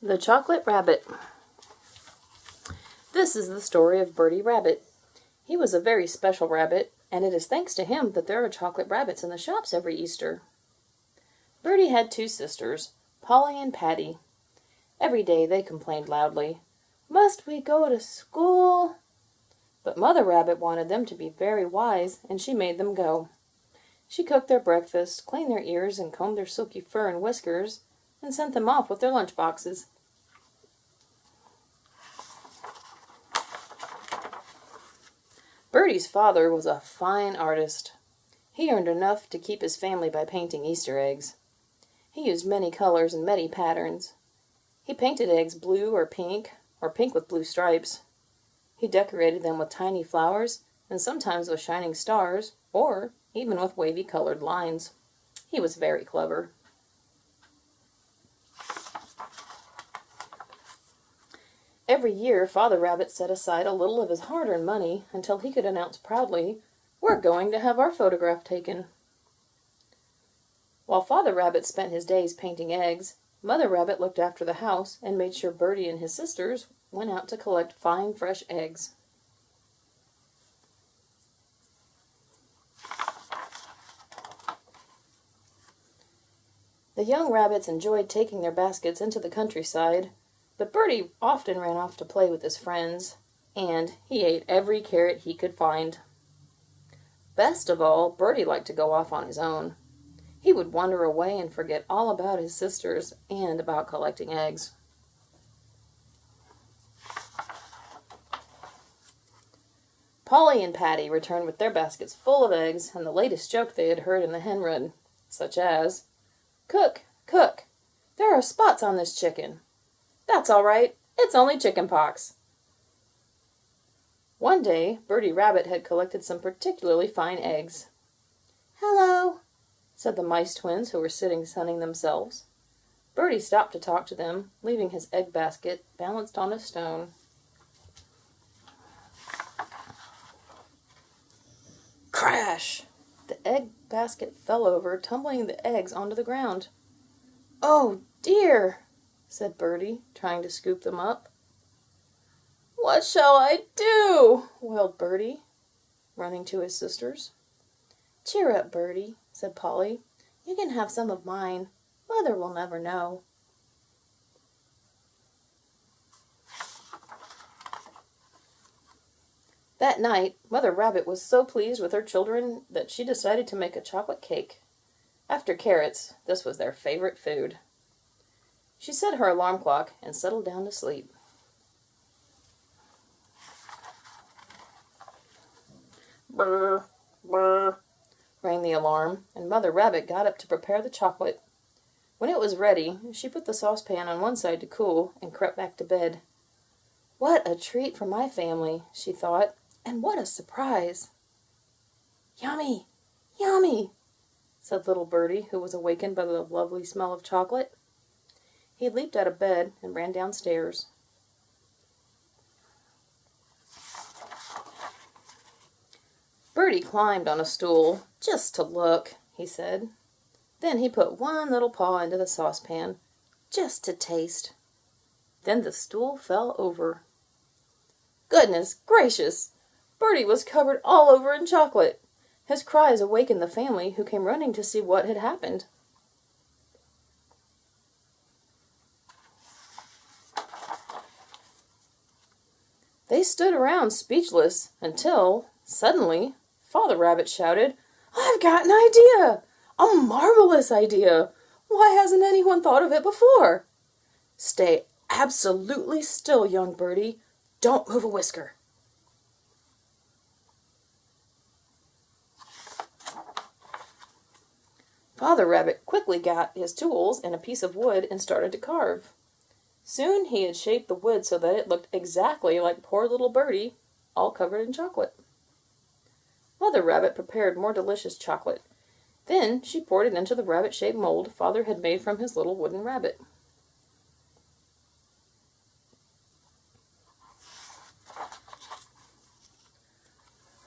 The Chocolate Rabbit. This is the story of Bertie Rabbit. He was a very special rabbit, and it is thanks to him that there are chocolate rabbits in the shops every Easter. Bertie had two sisters, Polly and Patty. Every day they complained loudly, "Must we go to school?" But Mother Rabbit wanted them to be very wise, and she made them go. She cooked their breakfast, cleaned their ears, and combed their silky fur and whiskers, and sent them off with their lunch boxes. Bertie's father was a fine artist. He earned enough to keep his family by painting Easter eggs. He used many colors and many patterns. He painted eggs blue or pink with blue stripes. He decorated them with tiny flowers, and sometimes with shining stars, or even with wavy colored lines. He was very clever. Every year, Father Rabbit set aside a little of his hard-earned money until he could announce proudly, "We're going to have our photograph taken." While Father Rabbit spent his days painting eggs, Mother Rabbit looked after the house and made sure Bertie and his sisters went out to collect fine, fresh eggs. The young rabbits enjoyed taking their baskets into the countryside, but Bertie often ran off to play with his friends, and he ate every carrot he could find. Best of all, Bertie liked to go off on his own. He would wander away and forget all about his sisters and about collecting eggs. Polly and Patty returned with their baskets full of eggs and the latest joke they had heard in the hen run, such as, "Cook, cook, there are spots on this chicken." "That's all right, it's only chicken pox." One day, Bertie Rabbit had collected some particularly fine eggs. "Hello," said the mice twins who were sitting sunning themselves. Bertie stopped to talk to them, leaving his egg basket balanced on a stone. Crash! The egg basket fell over, tumbling the eggs onto the ground. "Oh, dear!" said Bertie, trying to scoop them up. "What shall I do?" wailed Bertie, running to his sisters. "Cheer up, Bertie," said Polly. "You can have some of mine. Mother will never know." That night, Mother Rabbit was so pleased with her children that she decided to make a chocolate cake. After carrots, this was their favorite food. She set her alarm clock and settled down to sleep. Brr, brr, rang the alarm, and Mother Rabbit got up to prepare the chocolate. When it was ready, she put the saucepan on one side to cool and crept back to bed. "What a treat for my family," she thought, "and what a surprise!" "Yummy, yummy," said little Bertie, who was awakened by the lovely smell of chocolate. He leaped out of bed and ran downstairs. Bertie climbed on a stool, "just to look," he said. Then he put one little paw into the saucepan, just to taste. Then the stool fell over. Goodness gracious! Bertie was covered all over in chocolate. His cries awakened the family, who came running to see what had happened. They stood around speechless until, suddenly, Father Rabbit shouted, "I've got an idea! A marvelous idea! Why hasn't anyone thought of it before? Stay absolutely still, young Bertie. Don't move a whisker." Father Rabbit quickly got his tools and a piece of wood and started to carve. Soon he had shaped the wood so that it looked exactly like poor little Bertie, all covered in chocolate. Mother Rabbit prepared more delicious chocolate. Then she poured it into the rabbit-shaped mold Father had made from his little wooden rabbit.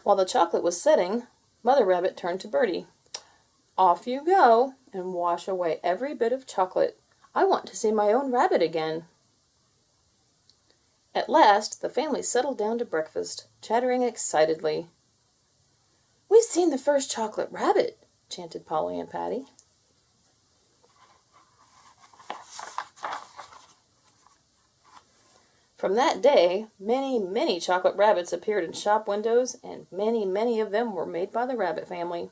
While the chocolate was setting, Mother Rabbit turned to Bertie. "Off you go, and wash away every bit of chocolate. I want to see my own rabbit again." At last, the family settled down to breakfast, chattering excitedly. "We've seen the first chocolate rabbit," chanted Polly and Patty. From that day, many, many chocolate rabbits appeared in shop windows, and many, many of them were made by the rabbit family.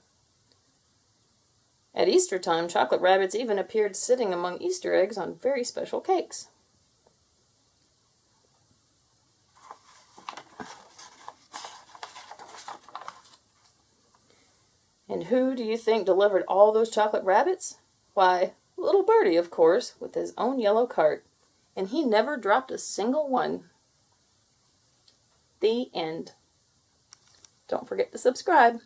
At Easter time, chocolate rabbits even appeared sitting among Easter eggs on very special cakes. And who do you think delivered all those chocolate rabbits? Why, little Birdie, of course, with his own yellow cart. And he never dropped a single one. The end. Don't forget to subscribe.